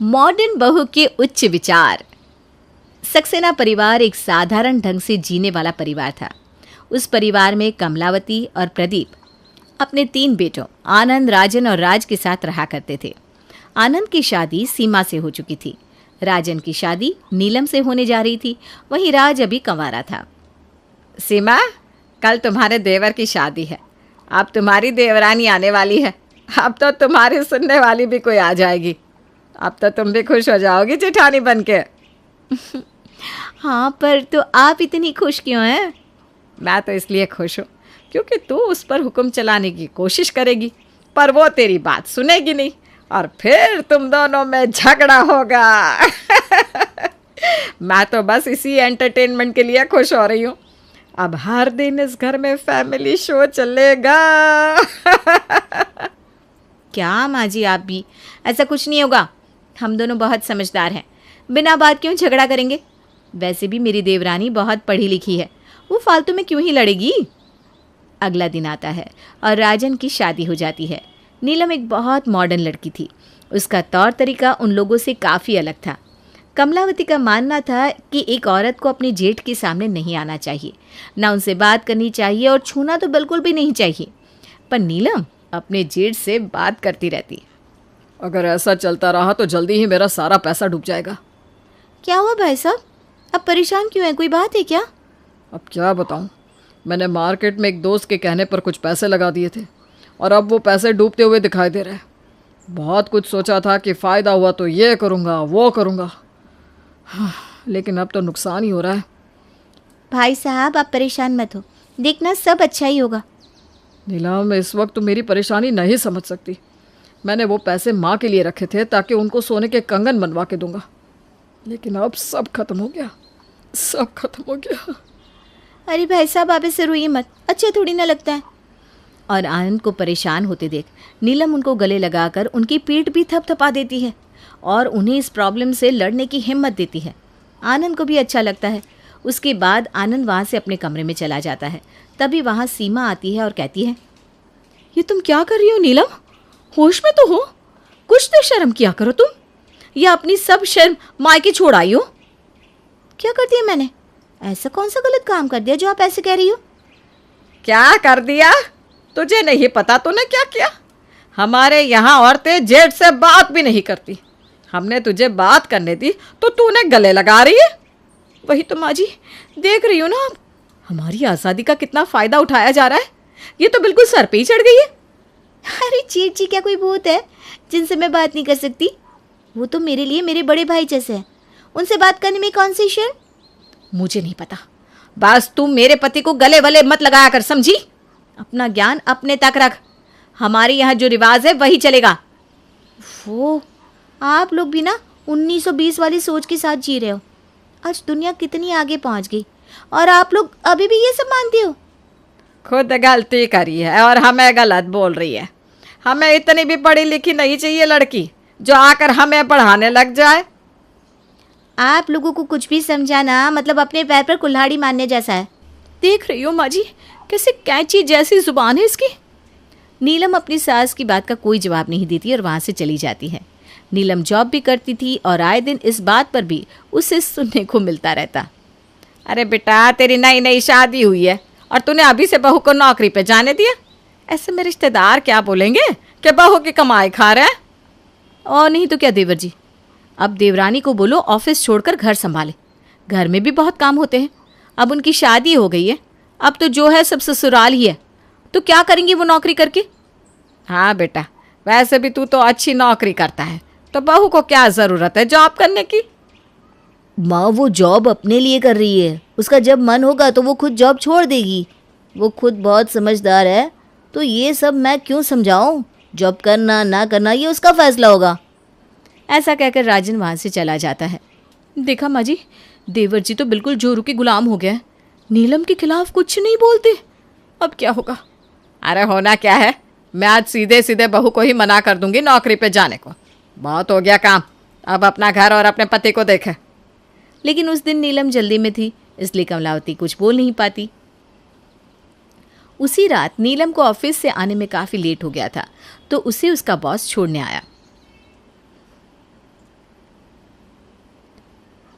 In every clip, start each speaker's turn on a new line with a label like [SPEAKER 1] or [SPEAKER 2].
[SPEAKER 1] Modern बहू के उच्च विचार। सक्सेना परिवार एक साधारण ढंग से जीने वाला परिवार था। उस परिवार में कमलावती और प्रदीप अपने 3 बेटों आनंद, राजन और राज के साथ रहा करते थे। आनंद की शादी सीमा से हो चुकी थी। राजन की शादी नीलम से होने जा रही थी। वहीं राज अभी कंवारा था।
[SPEAKER 2] सीमा, कल तुम्हारे देवर की शादी है। अब तुम्हारी देवरानी आने वाली है। अब तो तुम्हारी सुनने वाली भी कोई आ जाएगी। अब तो तुम भी खुश हो जाओगी जेठानी बनके।
[SPEAKER 1] हाँ, पर तो आप इतनी खुश क्यों हैं?
[SPEAKER 2] मैं तो इसलिए खुश हूँ क्योंकि तू उस पर हुक्म चलाने की कोशिश करेगी, पर वो तेरी बात सुनेगी नहीं और फिर तुम दोनों में झगड़ा होगा। मैं तो बस इसी एंटरटेनमेंट के लिए खुश हो रही हूँ। अब हर दिन इस घर में फैमिली शो चलेगा।
[SPEAKER 1] क्या माँ जी, आप भी? ऐसा कुछ नहीं होगा। हम दोनों बहुत समझदार हैं। बिना बात क्यों झगड़ा करेंगे? वैसे भी मेरी देवरानी बहुत पढ़ी लिखी है, वो फालतू में क्यों ही लड़ेगी। अगला दिन आता है और राजन की शादी हो जाती है। नीलम एक बहुत मॉडर्न लड़की थी। उसका तौर तरीका उन लोगों से काफ़ी अलग था। कमलावती का मानना था कि एक औरत को अपने जेठ के सामने नहीं आना चाहिए, ना उनसे बात करनी चाहिए और छूना तो बिल्कुल भी नहीं चाहिए। पर नीलम अपने जेठ से बात करती रहती।
[SPEAKER 2] अगर ऐसा चलता रहा तो जल्दी ही मेरा सारा पैसा डूब जाएगा।
[SPEAKER 1] क्या हुआ भाई साहब? अब परेशान क्यों है? कोई बात है क्या?
[SPEAKER 2] अब क्या बताऊं, मैंने मार्केट में एक दोस्त के कहने पर कुछ पैसे लगा दिए थे और अब वो पैसे डूबते हुए दिखाई दे रहे हैं। बहुत कुछ सोचा था कि फ़ायदा हुआ तो ये करूँगा वो करूँगा, लेकिन अब तो नुकसान ही हो रहा है।
[SPEAKER 1] भाई साहब, आप परेशान मत हो, देखना सब अच्छा ही होगा।
[SPEAKER 2] नीलम, इस वक्त तो मेरी परेशानी नहीं समझ सकती। मैंने वो पैसे माँ के लिए रखे थे ताकि उनको सोने के कंगन बनवा के दूंगा, लेकिन अब सब खत्म हो गया, सब खत्म हो गया।
[SPEAKER 1] अरे भाई साहब, आप ऐसे रोइए मत, अच्छा थोड़ी ना लगता है। और आनंद को परेशान होते देख नीलम उनको गले लगाकर उनकी पीठ भी थपथपा देती है और उन्हें इस प्रॉब्लम से लड़ने की हिम्मत देती है। आनंद को भी अच्छा लगता है। उसके बाद आनंद वहाँ से अपने कमरे में चला जाता है। तभी वहाँ सीमा आती है और कहती है,
[SPEAKER 3] ये तुम क्या कर रही हो नीलम? होश में तो हो, कुछ तो शर्म किया करो तुम, या अपनी सब शर्म मायके छोड़ आई हो।
[SPEAKER 1] क्या कर दिया मैंने? ऐसा कौन सा गलत काम कर दिया जो आप ऐसे कह रही हो?
[SPEAKER 2] क्या कर दिया? तुझे नहीं पता तूने क्या किया? हमारे यहाँ औरतें जेठ से बात भी नहीं करती। हमने तुझे बात करने दी तो तूने गले लगा रही है।
[SPEAKER 3] वही तो माँ जी, देख रही हो ना आप, हमारी आज़ादी का कितना फ़ायदा उठाया जा रहा है। ये तो बिल्कुल सर पे ही चढ़ गई है।
[SPEAKER 1] अरे जेठ जी क्या कोई भूत है जिनसे मैं बात नहीं कर सकती? वो तो मेरे लिए मेरे बड़े भाई जैसे हैं, उनसे बात करने में कौन सी शर्म?
[SPEAKER 3] मुझे नहीं पता, बस तुम मेरे पति को गले वले मत लगाया कर, समझी? अपना ज्ञान अपने तक रख। हमारे यहाँ जो रिवाज है वही चलेगा।
[SPEAKER 1] वो आप लोग भी ना 1920 वाली सोच के साथ जी रहे हो। आज दुनिया कितनी आगे पहुँच गई और आप लोग अभी भी ये सब मानते हो।
[SPEAKER 2] खुद गलती करी है और हमें गलत बोल रही है। हमें इतनी भी पढ़ी लिखी नहीं चाहिए लड़की जो आकर हमें पढ़ाने लग जाए।
[SPEAKER 1] आप लोगों को कुछ भी समझाना मतलब अपने पैर पर कुल्हाड़ी मारने जैसा है।
[SPEAKER 3] देख रही हो माँ जी, कैसे कैंची जैसी जुबान है इसकी।
[SPEAKER 1] नीलम अपनी सास की बात का कोई जवाब नहीं देती और वहाँ से चली जाती है। नीलम जॉब भी करती थी और आए दिन इस बात पर भी उसे सुनने को मिलता रहता।
[SPEAKER 2] अरे बेटा, तेरी नई नई शादी हुई है और तूने अभी से बहू को नौकरी पे जाने दिया। ऐसे में रिश्तेदार क्या बोलेंगे कि बहू की कमाई खा रहा है।
[SPEAKER 1] और नहीं तो क्या देवर जी, अब देवरानी को बोलो ऑफिस छोड़कर घर संभाले। घर में भी बहुत काम होते हैं। अब उनकी शादी हो गई है, अब तो जो है सब ससुराल ही है, तो क्या करेंगी वो नौकरी करके?
[SPEAKER 2] हाँ बेटा, वैसे भी तू तो अच्छी नौकरी करता है, तो बहू को क्या ज़रूरत है जॉब करने की?
[SPEAKER 1] माँ, वो जॉब अपने लिए कर रही है। उसका जब मन होगा तो वो खुद जॉब छोड़ देगी। वो खुद बहुत समझदार है, तो ये सब मैं क्यों समझाऊं? जॉब करना ना करना ये उसका फैसला होगा। ऐसा कहकर राजन वहाँ से चला जाता है।
[SPEAKER 3] देखा माँ जी, देवर जी तो बिल्कुल जोरू के गुलाम हो गए। नीलम के खिलाफ कुछ नहीं बोलते। अब क्या होगा?
[SPEAKER 2] अरे होना क्या है, मैं आज सीधे सीधे बहू को ही मना कर दूंगी नौकरी पे जाने को। बहुत हो गया काम, अब अपना घर और अपने पति को देखे।
[SPEAKER 1] लेकिन उस दिन नीलम जल्दी में थी, इसलिए कमलावती कुछ बोल नहीं पाती। उसी रात नीलम को ऑफिस से आने में काफ़ी लेट हो गया था, तो उसे उसका बॉस छोड़ने आया।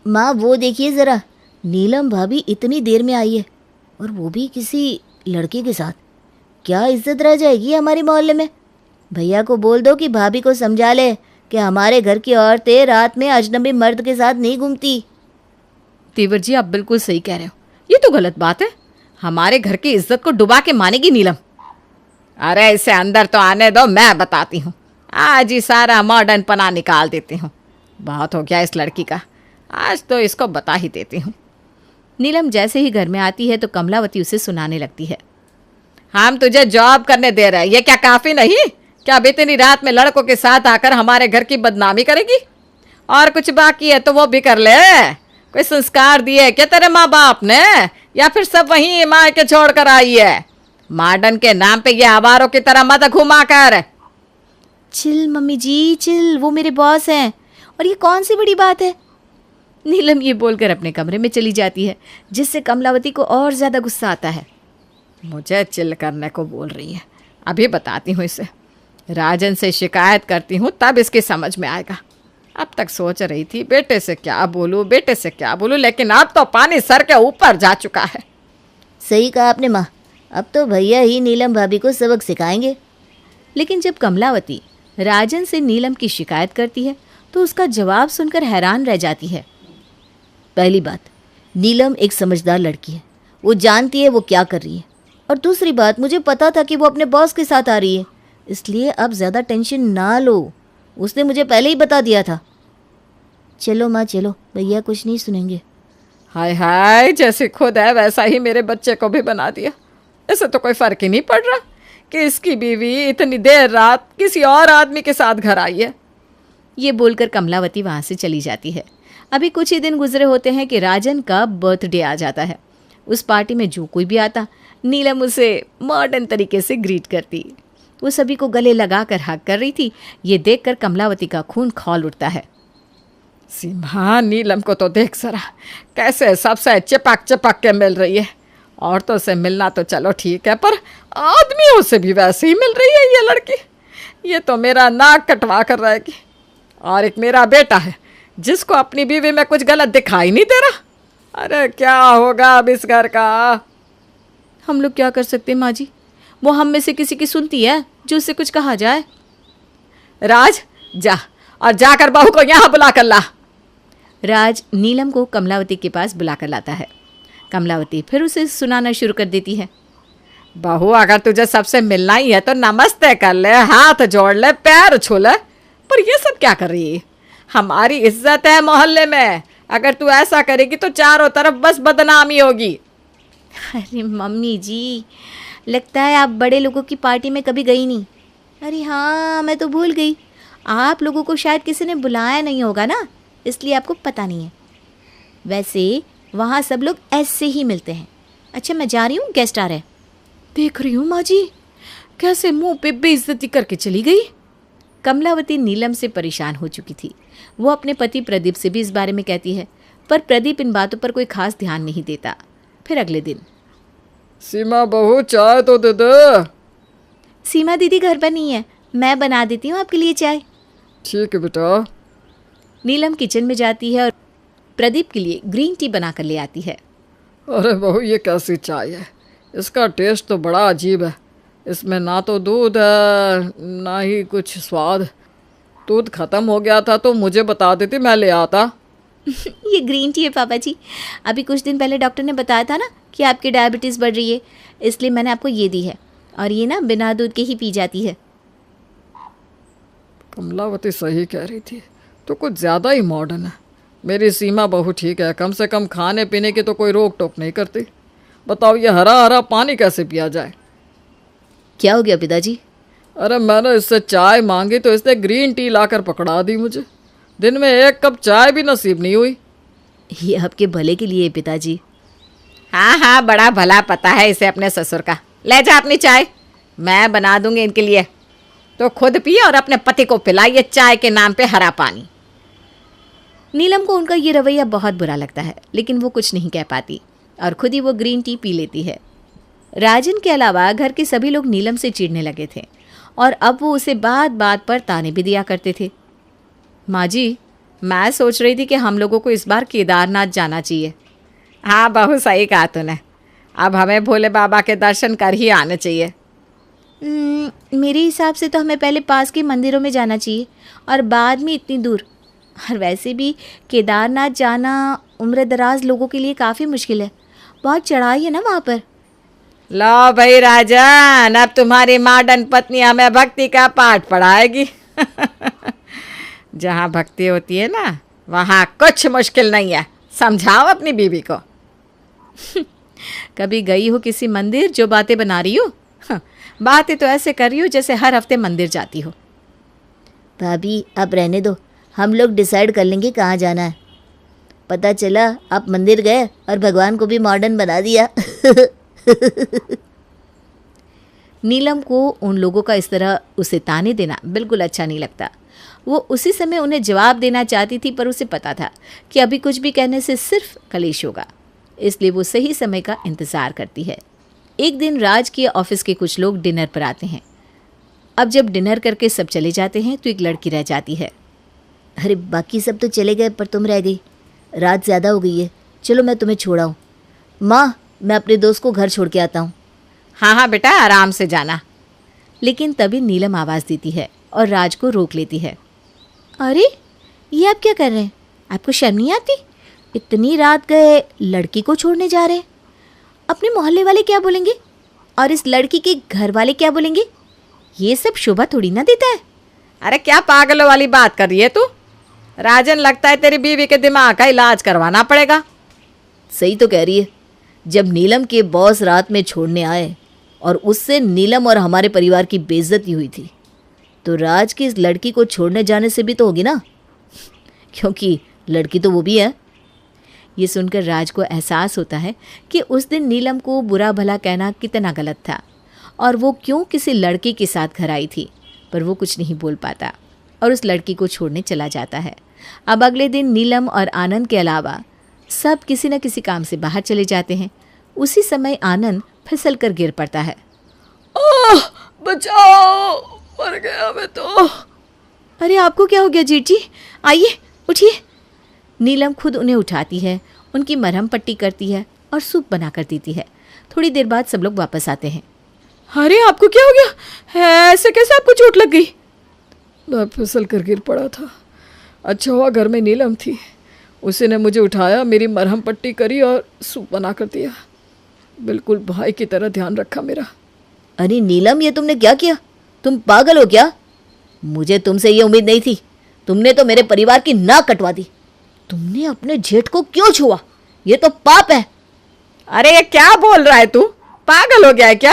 [SPEAKER 3] माँ वो देखिए ज़रा, नीलम भाभी इतनी देर में आई है और वो भी किसी लड़के के साथ। क्या इज्जत रह जाएगी हमारे मोहल्ले में। भैया को बोल दो कि भाभी को समझा ले कि हमारे घर की औरतें रात में अजनबी मर्द के साथ नहीं घूमती।
[SPEAKER 1] तेवर जी, आप बिल्कुल सही कह रहे हो, ये तो गलत बात है। हमारे घर की इज्जत को डुबा के मानेगी नीलम। अरे इसे अंदर तो आने दो, मैं बताती हूँ। आज ही सारा मॉडर्न पना निकाल देती हूँ। बहुत हो गया इस लड़की का, आज तो इसको बता ही देती हूँ। नीलम जैसे ही घर में आती है तो कमलावती उसे सुनाने लगती है। हम तुझे जॉब करने दे रहे हैं, ये क्या काफ़ी नहीं? क्या अब इतनी रात में लड़कों के साथ आकर हमारे घर की बदनामी करेगी? और कुछ बाकी है तो वो भी कर ले। कोई संस्कार दिए क्या तेरे माँ बाप ने, या फिर सब वहीं मार के छोड़ कर आई है? मॉडर्न के नाम पे ये आवारों की तरह मत घुमा कर।
[SPEAKER 3] चिल मम्मी जी चिल, वो मेरे बॉस हैं और ये कौन सी बड़ी बात है।
[SPEAKER 1] नीलम ये बोलकर अपने कमरे में चली जाती है, जिससे कमलावती को और ज़्यादा गुस्सा आता है। मुझे चिल करने को बोल रही है, अभी बताती हूँ इसे। राजन से शिकायत करती हूँ तब इसकी समझ में आएगा। अब तक सोच रही थी बेटे से क्या बोलूँ, बेटे से क्या बोलूँ, लेकिन अब तो पानी सर के ऊपर जा चुका है।
[SPEAKER 3] सही कहा आपने माँ, अब तो भैया ही नीलम भाभी को सबक सिखाएंगे।
[SPEAKER 1] लेकिन जब कमलावती राजन से नीलम की शिकायत करती है तो उसका जवाब सुनकर हैरान रह जाती है।
[SPEAKER 3] पहली बात, नीलम एक समझदार लड़की है, वो जानती है वो क्या कर रही है। और दूसरी बात, मुझे पता था कि वो अपने बॉस के साथ आ रही है, इसलिए अब ज़्यादा टेंशन ना लो, उसने मुझे पहले ही बता दिया था। चलो माँ चलो, भैया कुछ नहीं सुनेंगे।
[SPEAKER 2] हाय हाय, जैसे खुद है वैसा ही मेरे बच्चे को भी बना दिया। ऐसे तो कोई फ़र्क ही नहीं पड़ रहा कि इसकी बीवी इतनी देर रात किसी और आदमी के साथ घर आई है।
[SPEAKER 1] ये बोलकर कमलावती वहाँ से चली जाती है। अभी कुछ ही दिन गुजरे होते हैं कि राजन का बर्थडे आ जाता है। उस पार्टी में जो कोई भी आता, नीलम उसे मॉडर्न तरीके से ग्रीट करती। वो सभी को गले लगाकर हक कर रही थी। ये देखकर कमलावती का खून खौल उठता है।
[SPEAKER 2] सीमा, नीलम को तो देख जरा, कैसे सबसे चिपक चिपक के मिल रही है। औरतों से मिलना तो चलो ठीक है, पर आदमियों से भी वैसे ही मिल रही है ये लड़की। ये तो मेरा नाक कटवा कर रहेगी। और एक मेरा बेटा है जिसको अपनी बीवी में कुछ गलत दिखाई नहीं दे रहा। अरे क्या होगा अब इस घर का?
[SPEAKER 1] हम लोग क्या कर सकते हैं माँ जी? वो हम में से किसी की सुनती है जो उससे कुछ कहा जाए।
[SPEAKER 2] राज, जा और जाकर बहू को यहाँ बुला कर ला।
[SPEAKER 1] राज नीलम को कमलावती के पास बुला कर लाता है। कमलावती फिर उसे सुनाना शुरू कर देती है।
[SPEAKER 2] बहू, अगर तुझे सबसे मिलना ही है तो नमस्ते कर ले, हाथ जोड़ ले, पैर छू ले। पर ये सब क्या कर रही है? हमारी इज्जत है मोहल्ले में, अगर तू ऐसा करेगी तो चारों तरफ बस बदनामी होगी।
[SPEAKER 3] अरे मम्मी जी, लगता है आप बड़े लोगों की पार्टी में कभी गई नहीं। अरे हाँ, मैं तो भूल गई, आप लोगों को शायद किसी ने बुलाया नहीं होगा ना, इसलिए आपको पता नहीं है। वैसे वहाँ सब लोग ऐसे ही मिलते हैं। अच्छा मैं जा रही हूँ, गेस्ट आ रहे हैं।
[SPEAKER 1] देख रही हूँ माँ जी, कैसे मुंह पे बेइज्जती करके चली गई। कमलावती नीलम से परेशान हो चुकी थी। वो अपने पति प्रदीप से भी इस बारे में कहती है, पर प्रदीप इन बातों पर कोई खास ध्यान नहीं देता। फिर अगले दिन,
[SPEAKER 2] सीमा बहू, चाय तो दे दे।
[SPEAKER 3] सीमा दीदी घर पर नहीं है, मैं बना देती हूँ आपके लिए चाय।
[SPEAKER 2] ठीक है बेटा।
[SPEAKER 1] नीलम किचन में जाती है और प्रदीप के लिए ग्रीन टी बना कर ले आती है।
[SPEAKER 2] अरे बहू, ये कैसी चाय है? इसका टेस्ट तो बड़ा अजीब है। इसमें ना तो दूध है ना ही कुछ स्वाद। दूध ख़त्म हो गया था तो मुझे बता देती, मैं ले आता।
[SPEAKER 3] ये ग्रीन टी है पापा जी, अभी कुछ दिन पहले डॉक्टर ने बताया था ना कि आपकी डायबिटीज़ बढ़ रही है, इसलिए मैंने आपको ये दी है। और ये ना बिना दूध के ही पी जाती है।
[SPEAKER 2] कमलावती सही कह रही थी, तो कुछ ज़्यादा ही मॉडर्न है। मेरी सीमा बहू ठीक है, कम से कम खाने पीने की तो कोई रोक टोक नहीं करती। बताओ ये हरा हरा पानी कैसे पिया जाए?
[SPEAKER 3] क्या हो गया पिताजी?
[SPEAKER 2] अरे मैंने इससे चाय मांगी तो इसने ग्रीन टी लाकर पकड़ा दी मुझे। दिन में एक कप चाय भी नसीब नहीं हुई।
[SPEAKER 3] ये आपके भले के लिए पिताजी।
[SPEAKER 1] हाँ हाँ, बड़ा भला पता है इसे अपने ससुर का। ले जा अपनी चाय, मैं बना दूंगी इनके लिए। तो खुद पिए और अपने पति को पिलाइए चाय के नाम पे हरा पानी। नीलम को उनका ये रवैया बहुत बुरा लगता है, लेकिन वो कुछ नहीं कह पाती और खुद ही वो ग्रीन टी पी लेती है। राजन के अलावा घर के सभी लोग नीलम से चिढ़ने लगे थे और अब वो उसे बात बात पर ताने भी दिया करते थे। माँ जी, मैं सोच रही थी कि हम लोगों को इस बार केदारनाथ जाना चाहिए। हाँ बहू, सही कहा तूने। अब हमें भोले बाबा के दर्शन कर ही आने चाहिए।
[SPEAKER 3] मेरे हिसाब से तो हमें पहले पास के मंदिरों में जाना चाहिए और बाद में इतनी दूर। और वैसे भी केदारनाथ जाना उम्र दराज लोगों के लिए काफ़ी मुश्किल है, बहुत चढ़ाई है ना वहाँ पर।
[SPEAKER 1] लो भाई राजन, अब तुम्हारी मॉडर्न पत्नी हमें भक्ति का पाठ पढ़ाएगी। जहाँ भक्ति होती है ना, वहाँ कुछ मुश्किल नहीं है, समझाओ अपनी बीवी को। कभी गई हो किसी मंदिर जो बातें बना रही हो? बातें तो ऐसे कर रही हो जैसे हर हफ्ते मंदिर जाती हो।
[SPEAKER 3] भाभी अब रहने दो, हम लोग डिसाइड कर लेंगे कहाँ जाना है। पता चला आप मंदिर गए और भगवान को भी मॉडर्न बना दिया।
[SPEAKER 1] नीलम को उन लोगों का इस तरह उसे ताने देना बिल्कुल अच्छा नहीं लगता। वो उसी समय उन्हें जवाब देना चाहती थी, पर उसे पता था कि अभी कुछ भी कहने से सिर्फ कलेश होगा, इसलिए वो सही समय का इंतज़ार करती है। एक दिन राज के ऑफिस के कुछ लोग डिनर पर आते हैं। अब जब डिनर करके सब चले जाते हैं तो एक लड़की रह जाती है।
[SPEAKER 3] अरे बाकी सब तो चले गए पर तुम रह गई, रात ज़्यादा हो गई है, चलो मैं तुम्हें छोड़ाऊँ। माँ, मैं अपने दोस्त को घर छोड़ के आता हूँ।
[SPEAKER 1] हाँ हाँ बेटा, आराम से जाना। लेकिन तभी नीलम आवाज़ देती है और राज को रोक लेती है।
[SPEAKER 3] अरे ये आप क्या कर रहे हैं? आपको शर्म नहीं आती? इतनी रात गए लड़की को छोड़ने जा रहे हैं। अपने मोहल्ले वाले क्या बोलेंगे और इस लड़की के घर वाले क्या बोलेंगे? ये सब शोभा थोड़ी ना देता है।
[SPEAKER 1] अरे क्या पागलों वाली बात कर रही है तू? राजन, लगता है तेरी बीवी के दिमाग का इलाज करवाना पड़ेगा।
[SPEAKER 3] सही तो कह रही है। जब नीलम के बॉस रात में छोड़ने आए और उससे नीलम और हमारे परिवार की बेइज्जती हुई थी, तो राज की इस लड़की को छोड़ने जाने से भी तो होगी ना, क्योंकि लड़की तो वो भी है।
[SPEAKER 1] ये सुनकर राज को एहसास होता है कि उस दिन नीलम को बुरा भला कहना कितना गलत था और वो क्यों किसी लड़के के साथ घर आई थी, पर वो कुछ नहीं बोल पाता और उस लड़की को छोड़ने चला जाता है। अब अगले दिन नीलम और आनंद के अलावा सब किसी न किसी काम से बाहर चले जाते हैं। उसी समय आनंद फिसल कर गिर पड़ता है।
[SPEAKER 2] ओह बचाओ, मर गया मैं तो।
[SPEAKER 1] अरे आपको क्या हो गया जीत जी? आइए उठिए। नीलम खुद उन्हें उठाती है, उनकी मरहम पट्टी करती है और सूप बना कर देती है। थोड़ी देर बाद सब लोग वापस आते हैं।
[SPEAKER 2] अरे आपको क्या हो गया है? ऐसे कैसे आपको चोट लग गई? मैं फिसल कर गिर पड़ा था। अच्छा हुआ घर में नीलम थी, उसी ने मुझे उठाया, मेरी मरहम पट्टी करी और सूप बना कर दिया। बिल्कुल भाई की तरह ध्यान रखा मेरा।
[SPEAKER 3] अरे नीलम, ये तुमने क्या किया? तुम पागल हो क्या? मुझे तुमसे ये उम्मीद नहीं थी। तुमने तो मेरे परिवार की नाक कटवा दी। तुमने अपने जेठ को क्यों छुआ? ये तो पाप है।
[SPEAKER 1] अरे ये क्या बोल रहा है तू? पागल हो गया है क्या?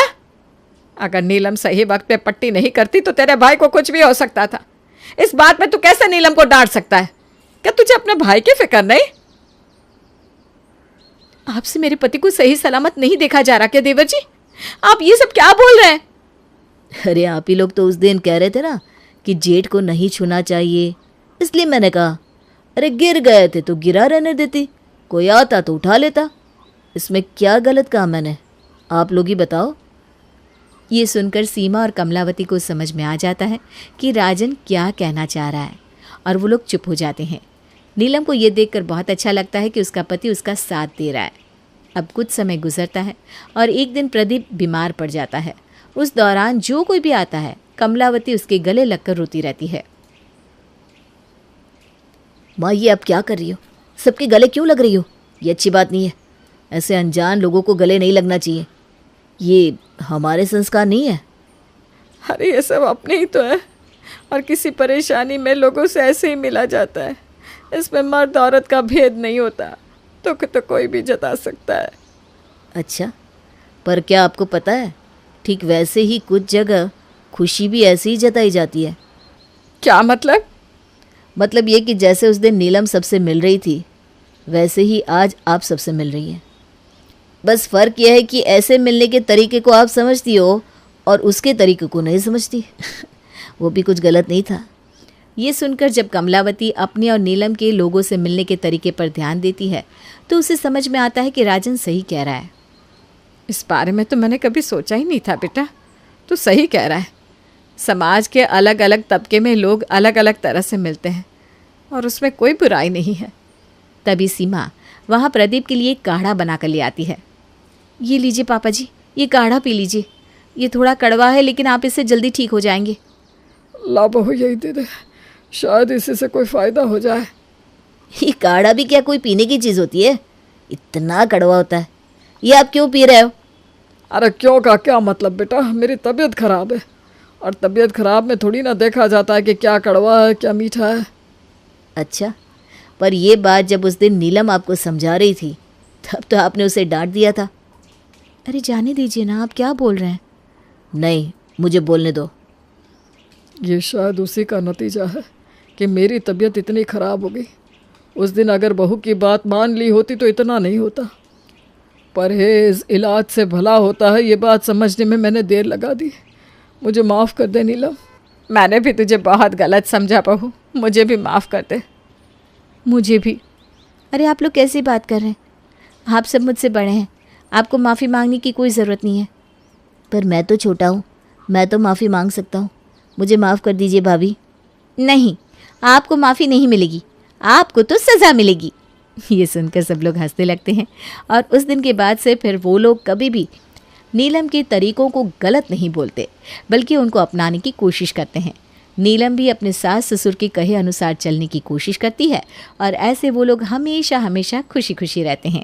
[SPEAKER 1] अगर नीलम सही वक्त पे पट्टी नहीं करती तो तेरे भाई को कुछ भी हो सकता था। इस बात में तू कैसे नीलम को डांट सकता है? क्या तुझे अपने भाई की फिक्र नहीं? आपसे मेरे पति को सही सलामत नहीं देखा जा रहा क्या देवर जी? आप ये सब क्या बोल रहे हैं?
[SPEAKER 3] अरे आप ही लोग तो उस दिन कह रहे थे ना कि जेठ को नहीं छूना चाहिए, इसलिए मैंने कहा। अरे गिर गए थे तो गिरा रहने देती, कोई आता तो उठा लेता। इसमें क्या गलत कहा मैंने? आप लोग ही बताओ।
[SPEAKER 1] ये सुनकर सीमा और कमलावती को समझ में आ जाता है कि राजन क्या कहना चाह रहा है और वो लोग चुप हो जाते हैं। नीलम को ये देखकर बहुत अच्छा लगता है कि उसका पति उसका साथ दे रहा है। अब कुछ समय गुजरता है और एक दिन प्रदीप बीमार पड़ जाता है। उस दौरान जो कोई भी आता है, कमलावती उसके गले लगकर रोती रहती है।
[SPEAKER 3] माँ, ये आप क्या कर रही हो? सबके गले क्यों लग रही हो? ये अच्छी बात नहीं है। ऐसे अनजान लोगों को गले नहीं लगना चाहिए, ये हमारे संस्कार नहीं है।
[SPEAKER 2] अरे ये सब अपने ही तो है, और किसी परेशानी में लोगों से ऐसे ही मिला जाता है। इसमें मर्द औरत का भेद नहीं होता, दुख तो कोई भी जता सकता है।
[SPEAKER 3] अच्छा, पर क्या आपको पता है, ठीक वैसे ही कुछ जगह खुशी भी ऐसे ही जताई जाती है।
[SPEAKER 2] क्या मतलब?
[SPEAKER 3] मतलब ये कि जैसे उस दिन नीलम सबसे मिल रही थी, वैसे ही आज आप सबसे मिल रही हैं। बस फ़र्क यह है कि ऐसे मिलने के तरीके को आप समझती हो और उसके तरीके को नहीं समझती। वो भी कुछ गलत नहीं था।
[SPEAKER 1] ये सुनकर जब कमलावती अपने और नीलम के लोगों से मिलने के तरीके पर ध्यान देती है तो उसे समझ में आता है कि राजन सही कह रहा है। इस बारे में तो मैंने कभी सोचा ही नहीं था बेटा, तू सही कह रहा है। समाज के अलग अलग तबके में लोग अलग अलग तरह से मिलते हैं,
[SPEAKER 2] और उसमें कोई बुराई नहीं है।
[SPEAKER 1] तभी सीमा वहाँ प्रदीप के लिए काढ़ा बना कर ले आती है। ये लीजिए पापा जी, ये काढ़ा पी लीजिए। ये थोड़ा कड़वा है लेकिन आप इससे जल्दी ठीक हो जाएंगे।
[SPEAKER 2] ला बहू यही दे दे, शायद इसी से कोई फ़ायदा हो जाए।
[SPEAKER 3] ये काढ़ा भी क्या कोई पीने की चीज़ होती है? इतना कड़वा होता है। ये आप क्यों पी रहे हो?
[SPEAKER 2] अरे क्यों का क्या मतलब बेटा, मेरी तबीयत खराब है और तबीयत खराब में थोड़ी ना देखा जाता है कि क्या कड़वा है क्या मीठा है।
[SPEAKER 3] अच्छा, पर ये बात जब उस दिन नीलम आपको समझा रही थी तब तो आपने उसे डांट दिया था।
[SPEAKER 1] अरे जाने दीजिए ना, आप क्या बोल रहे हैं?
[SPEAKER 3] नहीं, मुझे बोलने दो।
[SPEAKER 2] ये शायद उसी का नतीजा है कि मेरी तबीयत इतनी ख़राब हो गई। उस दिन अगर बहू की बात मान ली होती तो इतना नहीं होता। परहेज इलाज से भला होता है, ये बात समझने में मैंने देर लगा दी। मुझे माफ़ कर दे नीलम।
[SPEAKER 1] मैंने भी तुझे बहुत गलत समझा बहू, मुझे भी माफ़ कर दे। मुझे भी। अरे आप लोग कैसी बात कर रहे हैं? आप सब मुझसे बड़े हैं, आपको माफ़ी मांगने की कोई ज़रूरत नहीं है।
[SPEAKER 3] पर मैं तो छोटा हूँ, मैं तो माफ़ी मांग सकता हूँ। मुझे माफ़ कर दीजिए भाभी।
[SPEAKER 1] नहीं, आपको माफ़ी नहीं मिलेगी, आपको तो सज़ा मिलेगी। ये सुनकर सब लोग हंसने लगते हैं और उस दिन के बाद से फिर वो लोग कभी भी नीलम के तरीक़ों को गलत नहीं बोलते, बल्कि उनको अपनाने की कोशिश करते हैं। नीलम भी अपने सास ससुर के कहे अनुसार चलने की कोशिश करती है और ऐसे वो लोग हमेशा हमेशा खुशी खुशी रहते हैं।